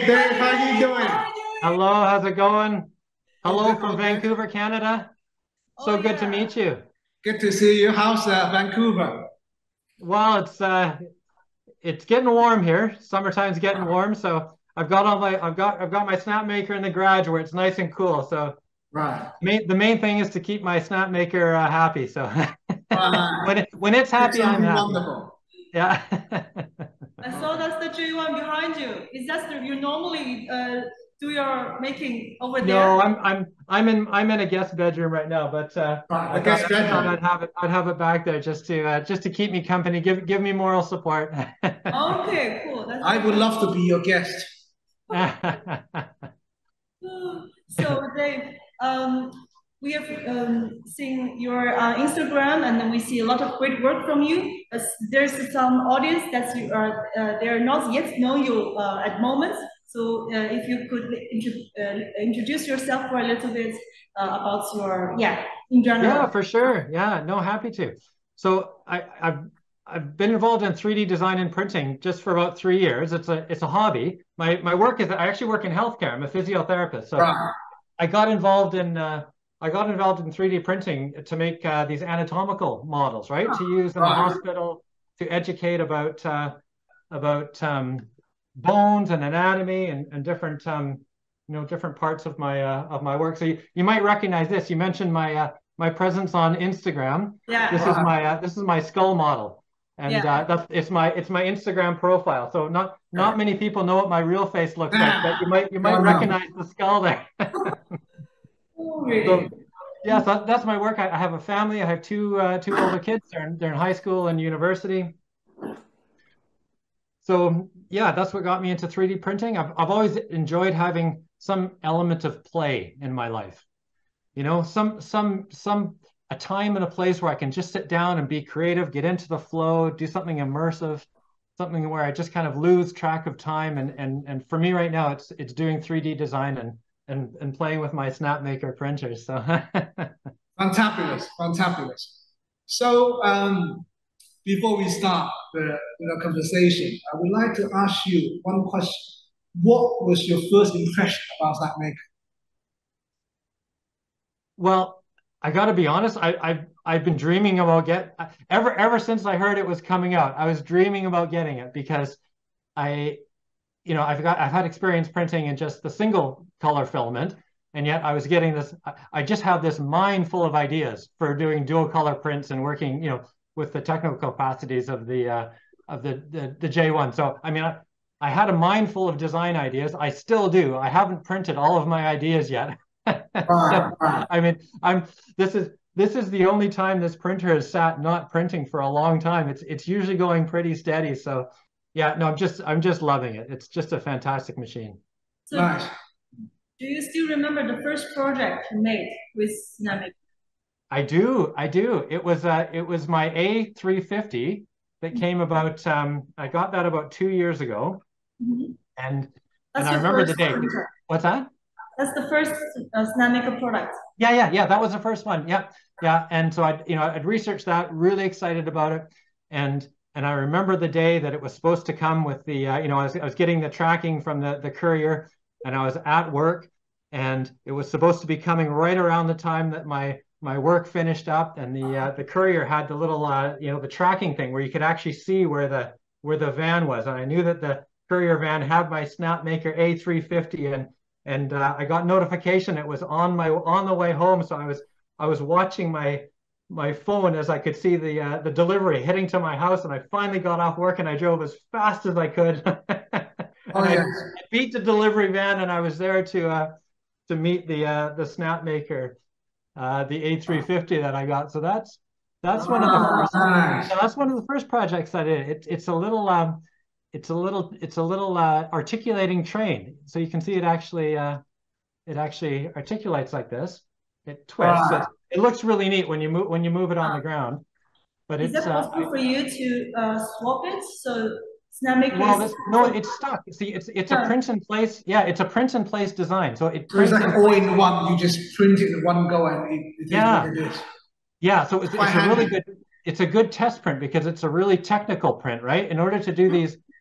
Dave, how you doing? How are you doing? Hello, how's it going? All Hello good, from all good. Vancouver, Canada. Oh So good to yeah. meet you. Good to see you. How's Vancouver? Well, it's getting warm here. Summertime's getting warm, so I've got my Snapmaker in the garage where it's nice and cool. So Right. the main thing is to keep my Snapmaker happy. So Right. when it's Did happy, I'm something happy. wonderful. Yeah. I saw that's the J1 behind you. Is that you normally do your making over there? No, I'm in a guest bedroom right now, but Right, I the thought guest I thought bedroom. I'd have it back there just to keep me company, give me moral support. Okay, cool. That's I would love to be your guest. so Dave. We have seen your Instagram, and then we see a lot of great work from you. There's some audience that you are they are not yet know you at moments. So if you could introduce yourself for a little bit about your in Yeah, general. for sure. Yeah, no, happy to. So I've been involved in 3D design and printing just for about 3 years. It's a hobby. My work is I actually work in healthcare. I'm a physiotherapist. So Right. I got involved in 3D printing to make these anatomical models, right? To use in the Right. hospital to educate about bones and anatomy and different different parts of my work. So you might recognize this. You mentioned my presence on Instagram. Yeah, This is my skull model, and yeah. it's my Instagram profile. So not many people know what my real face looks like, but Ah, you might God, no. recognize the skull there. Oh, So really? yeah, so that's my work. I have a family. I have two older kids. They're in high school and university. So yeah, that's what got me into 3D printing. I've always enjoyed having some element of play in my life. Some a time and a place where I can just sit down and be creative, get into the flow, do something immersive, something where I just kind of lose track of time. And for me right now, it's doing 3D design and playing with my Snapmaker printers. So Fantabulous, fantabulous. So, before we start the conversation, I would like to ask you one question. What was your first impression about Snapmaker? Well, I got to be honest. I've been dreaming about ever since I heard it was coming out. I was dreaming about getting it because I, I've had experience printing in just the single color filament, and yet I was getting this. I just have this mind full of ideas for doing dual color prints and working, with the technical capacities of the J1. So I mean, I had a mind full of design ideas. I still do. I haven't printed all of my ideas yet. So Right, right. I mean, this is the only time this printer has sat not printing for a long time. It's usually going pretty steady. So yeah, no, I'm just loving it. It's just a fantastic machine. So Nice. do you still remember the first project you made with Snapmaker? I do. It was my A350 that came about. I got that about 2 years ago, Mhm. and and That's I your remember first the date. printer. What's that? That's the first Snapmaker product. Yeah. That was the first one. Yeah, yeah. And so I'd researched that, really excited about it, and and I remember the day that it was supposed to come with I was getting the tracking from the courier, and I was at work, and it was supposed to be coming right around the time that my work finished up, and the courier had the little the tracking thing where you could actually see where the van was, and I knew that the courier van had my Snapmaker A350 and I got notification it was on the way home. So I was watching my phone as I could see the delivery heading to my house, and I finally got off work and I drove as fast as I could, Oh, and I yes. beat the delivery van, and I was there to meet the Snapmaker, the A350 that I got. So that's one of the Ah, first. nice. Yeah, that's one of the first projects I did. It's a little articulating train. So you can see it actually articulates like this. It twists. Right. It looks really neat when you move it on the ground. But Is it's that possible for you to swap it? So Snapmaker well, is this no, it's stuck. See, it's a no, print in place. Yeah, it's a print in place design. So it So it's prints like in all place. in one. You just print it in one go and it is what Yeah, it is. yeah. So it's Quite it's a really handy. good it's a good test print because it's a really technical print, right? In order to do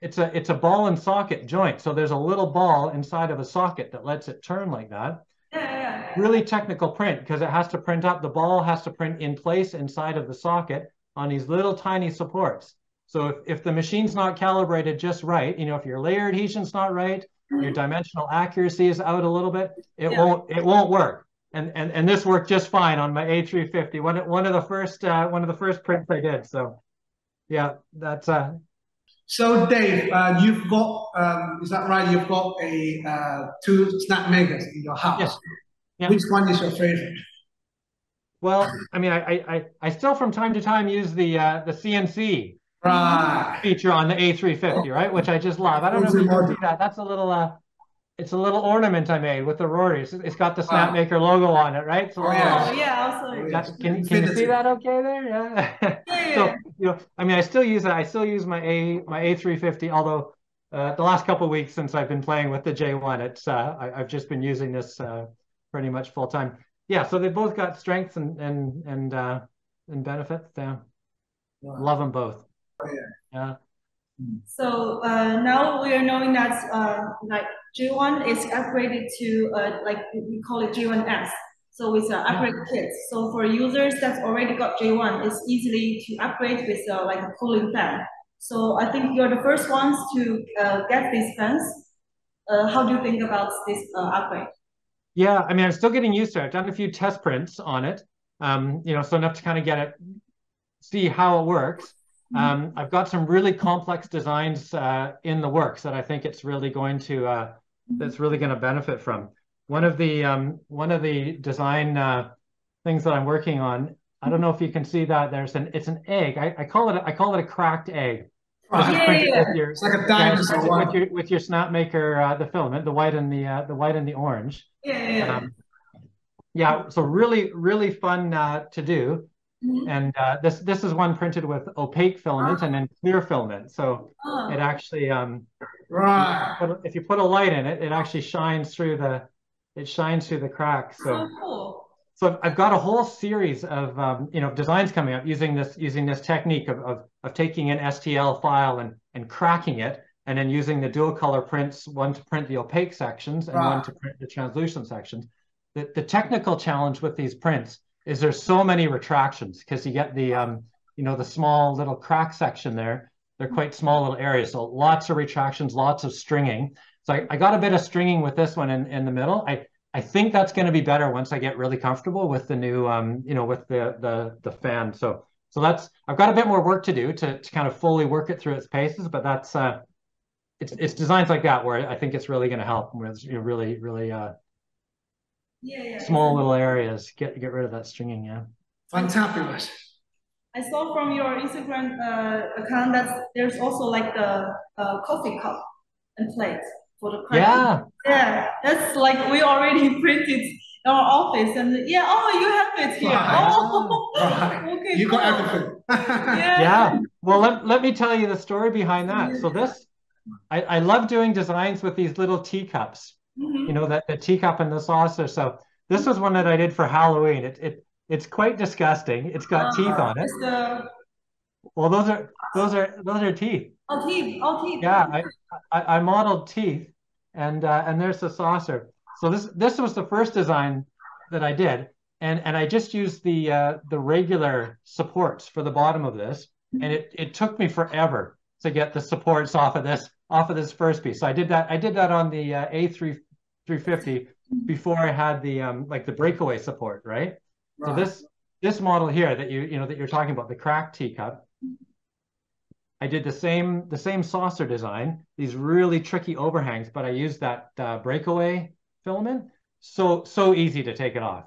it's a ball and socket joint. So there's a little ball inside of a socket that lets it turn like that. Yeah. Really technical print because it has to print up. The ball has to print in place inside of the socket on these little tiny supports. So if the machine's not calibrated just right, if your layer adhesion's not right, your dimensional accuracy is out a little bit, it won't work. And this worked just fine on my A350. One of the first prints I did. So yeah, that's So Dave, you've got is that right? You've got two Snapmakers in your house. Yes. Yeah. Which one is your favorite? Well, I mean, I still from time to time use the CNC feature on the A350, right? Which I just love. I don't know if you can see that. That's a little it's a little ornament I made with the rotaries. It's got the Snapmaker logo on it, right? So can you see that okay there? Yeah. So I mean, I still use that. I still use my A350, although the last couple of weeks since I've been playing with the J1, I've just been using this pretty much full time. Yeah, so they both got strengths and benefits. Yeah, love them both. Yeah. So now we are knowing that like J1 is upgraded to like we call it J1S. So it's an upgrade kit. So for users that's already got J1, it's easily to upgrade with like a cooling fan. So I think you're the first ones to get these fans. How do you think about this upgrade? Yeah, I mean, I'm still getting used to it. I've done a few test prints on it, so enough to kind of see how it works. I've got some really complex designs in the works that I think it's really going to that's really going to benefit from. One of the design things that I'm working on, I don't know if you can see that. It's an egg. I call it a cracked egg. It's like a dinosaur with your Snapmaker the filament, the white and the orange. Yeah. So really fun to do. And this is one printed with opaque filament and then clear filament. So it actually if you put a light in it, it actually shines through the cracks. So cool. So I've got a whole series of designs coming up using this technique of taking an STL file and cracking it, and then using the dual color prints, one to print the opaque sections and one to print the translucent sections. The technical challenge with these prints is there's so many retractions because you get the small little crack section there. They're quite small little areas, so lots of retractions, lots of stringing. So I got a bit of stringing with this one in the middle. I think that's going to be better once I get really comfortable with the new, with the fan. So that's, I've got a bit more work to do to kind of fully work it through its paces, but that's it's designs like that where I think it's really going to help with really small little areas. Get rid of that stringing. Yeah. Fantabulous. I saw from your Instagram account that there's also like the coffee cup and plate for the crafting. Yeah, that's like we already printed in our office, and you have it here. Okay, you got everything. Yeah. Well, let me tell you the story behind that. So I love doing designs with these little teacups. The teacup and the saucer. So this was one that I did for Halloween. It's quite disgusting. It's got teeth on it. Well, those are teeth. Oh, teeth. Yeah, I modeled teeth, and there's the saucer. So this was the first design that I did, and I just used the regular supports for the bottom of this, and it took me forever to get the supports off of this first piece. So I did that on the A350 before I had the the breakaway support, right? So this model here that you're talking about, the cracked teacup, I did the same saucer design, these really tricky overhangs, but I used that breakaway filament. So easy to take it off.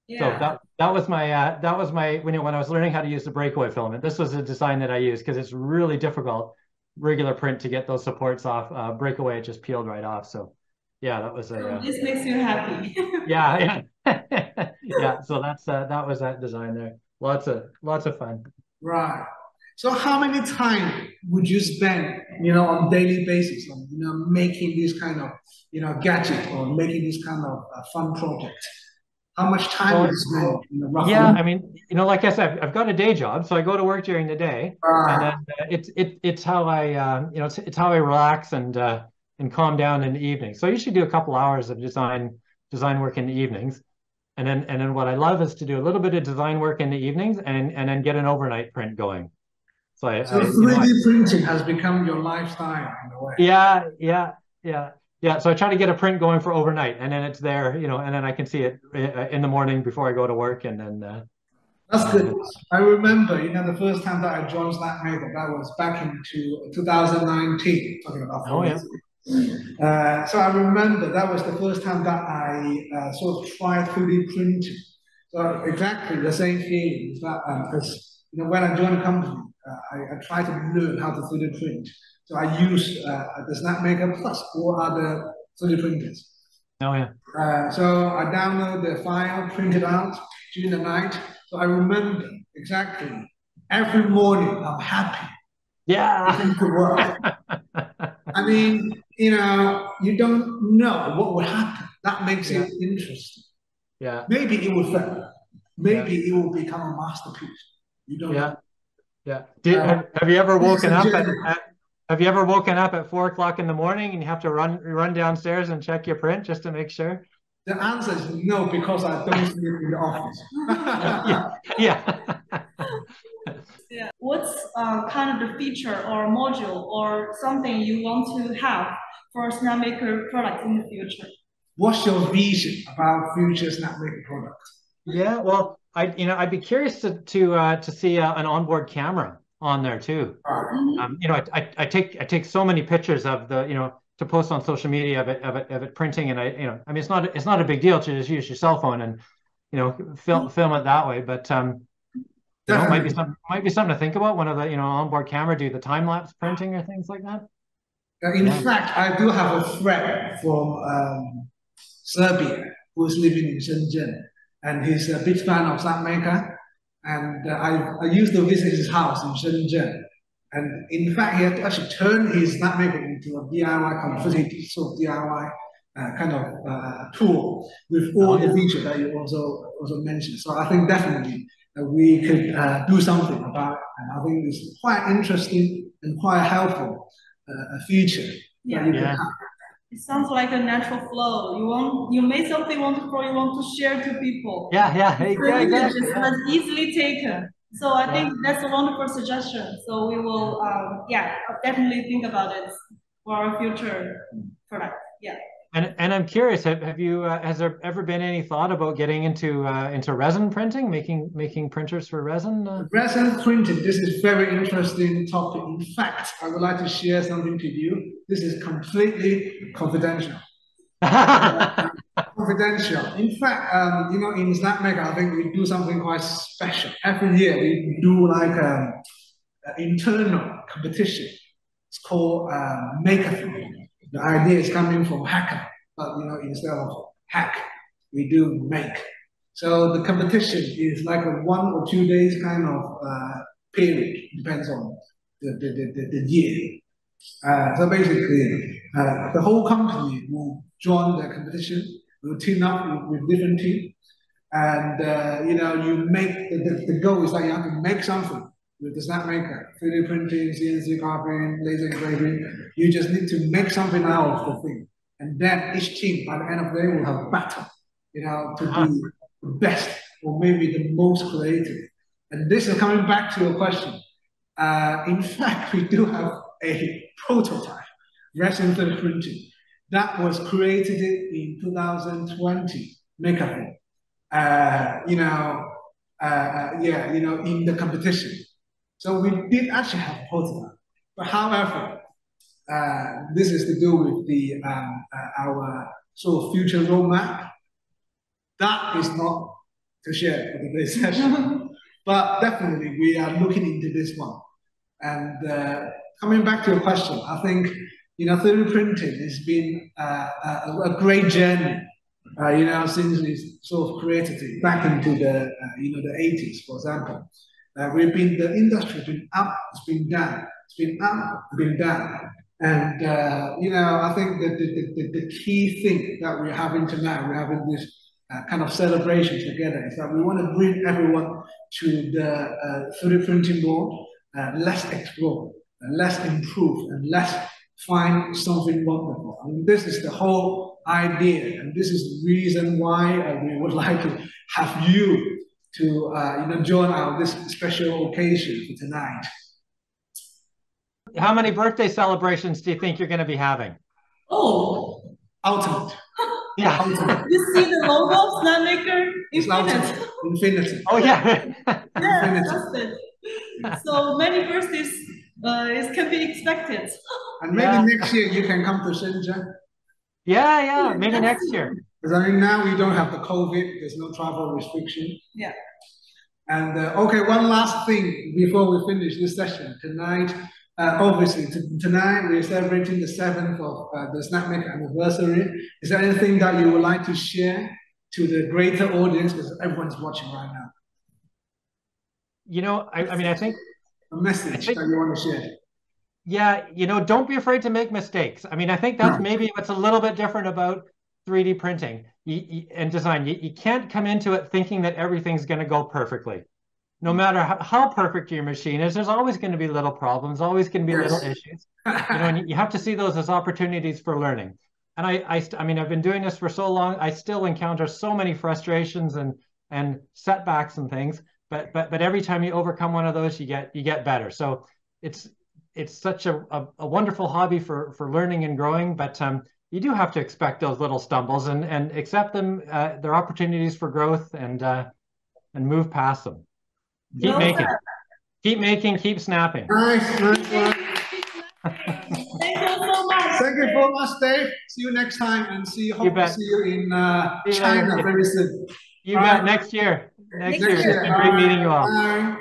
Yeah. So that was my when I was learning how to use the breakaway filament, this was a design that I used because it's really difficult regular print to get those supports off. Breakaway, it just peeled right off. So yeah, that was this makes you happy. Yeah. Yeah. So that was that design there. Lots of fun. Right. So how many time would you spend, on daily basis on, making this kind of, gadget or making this kind of fun project? How much time do you spend, roughly? Yeah, I mean, like I said, I've got a day job, so I go to work during the day, and then it's how I it's how I relax and calm down in the evening. So I usually do a couple hours of design work in the evenings, and then what I love is to do a little bit of design work in the evenings and then get an overnight print going. So 3D printing has become your lifestyle in a way. Yeah. So I try to get a print going for overnight, and then it's there, and then I can see it in the morning before I go to work, and then. That's good. I remember, the first time that I joined Snapmaker, that was back in 2019, talking about 4 years ago. So I remember that was the first time that I sort of tried 3D printing. So exactly the same feeling is that because when I joined the company, I tried to learn how to 3D print. So I used the Snapmaker plus all other 3D printers. Oh yeah. So I download the file, print it out during the night. So I remember exactly every morning I'm happy. Yeah. To work. I mean, you don't know what will happen. That makes it interesting. Yeah. Maybe it will fail. Maybe it will become a masterpiece. You don't know. Yeah. Have you ever woken up have you ever woken up at 4 o'clock in the morning and you have to run downstairs and check your print just to make sure? The answer is no, because I don't sleep in the office. Yeah. What's kind of the feature or module or something you want to have for Snapmaker product in the future? What's your vision about future Snapmaker products? Yeah, well, I'd be curious to see an onboard camera on there too. I take so many pictures of the to post on social media of it printing, and I mean it's not a big deal to just use your cell phone and film it that way, but might be something to think about. One of the onboard camera do the time lapse printing or things like that. In fact, I do have a friend from Serbia who's living in Shenzhen, and he's a big fan of Snapmaker. And I used to visit his house in Shenzhen. And in fact, he had to actually turn his Snapmaker into a DIY, completely sort of DIY kind of tool with all the features that you also mentioned. So I think definitely we could do something about it. And I think it's quite interesting and quite helpful feature that you can have. It sounds like a natural flow. You make something you want to share to people. Exactly. It's easily taken. So I think that's a wonderful suggestion. So we will, definitely think about it for our future product. Yeah. And I'm curious, has there ever been any thought about getting into resin printing, making printers for resin? Resin printing, this is very interesting topic. In fact, I would like to share something to you. This is completely confidential. Confidential. In fact, in Snapmaker, I think we do something quite special. Every year we do like an internal competition. It's called Makeathon. The idea is coming from hacker, but instead of hack, we do make. So the competition is like a 1 or 2 days kind of period, depends on the year. So basically, the whole company will join the competition. We'll team up with different teams, and you make the goal is that you have to make something with the Snapmaker, 3D printing, CNC carving, laser engraving. You just need to make something out of the thing, and then each team by the end of the day will have a battle, to be the best or maybe the most creative. And this is coming back to your question. In fact, we do have a prototype resin 3D printing that was created in 2020 Makeathon. In the competition. So we did actually have a prototype, but however, this is to do with our sort of future roadmap. That is not to share for today's session, but definitely we are looking into this one. And coming back to your question, I think 3D printing has been a great journey. Since we sort of created it back into the the 80s, for example. The industry has been up, it's been down, it's been up, been down. And I think that the key thing that we're having tonight, we're having this kind of celebration together is that we want to bring everyone to the 3D printing board. Let's explore, let's improve, and let's find something wonderful. I mean, this is the whole idea, and this is the reason why we would like to have you to join our this special occasion for tonight. How many birthday celebrations do you think you're going to be having? Oh, ultimate. Yeah. Ultimate. You see the logo of Snapmaker? Infinite. Infinity. Oh yeah. Yeah, that's it. So many birthdays can be expected. And maybe next year you can come to Shenzhen. Yeah, maybe next year. Because I mean, now we don't have the COVID, there's no travel restriction. Yeah. And okay, one last thing before we finish this session. Tonight, obviously, tonight we're celebrating the 7th of the Snapmaker anniversary. Is there anything that you would like to share to the greater audience, because everyone's watching right now? You know, I mean, I think a message that you want to share. Yeah, you know, don't be afraid to make mistakes. I mean, I think that's maybe what's a little bit different about 3D printing and design. You can't come into it thinking that everything's going to go perfectly. No matter how perfect your machine is, there's always going to be little problems, always going to be little issues. You know, and you have to see those as opportunities for learning. And I mean, I've been doing this for so long. I still encounter so many frustrations and setbacks and things. But every time you overcome one of those, you get better. So it's such a wonderful hobby for learning and growing. But you do have to expect those little stumbles and accept them. They're opportunities for growth and move past them. Keep making, keep snapping. Nice. Thank you so much. Thank you so much, Dave. See you next time, and hope to see you in China very soon. You bet. Next year. Next year. It's been great meeting you all. Bye.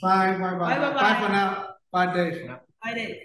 Bye. Bye. Bye for now. Bye, Dave. Bye, Dave.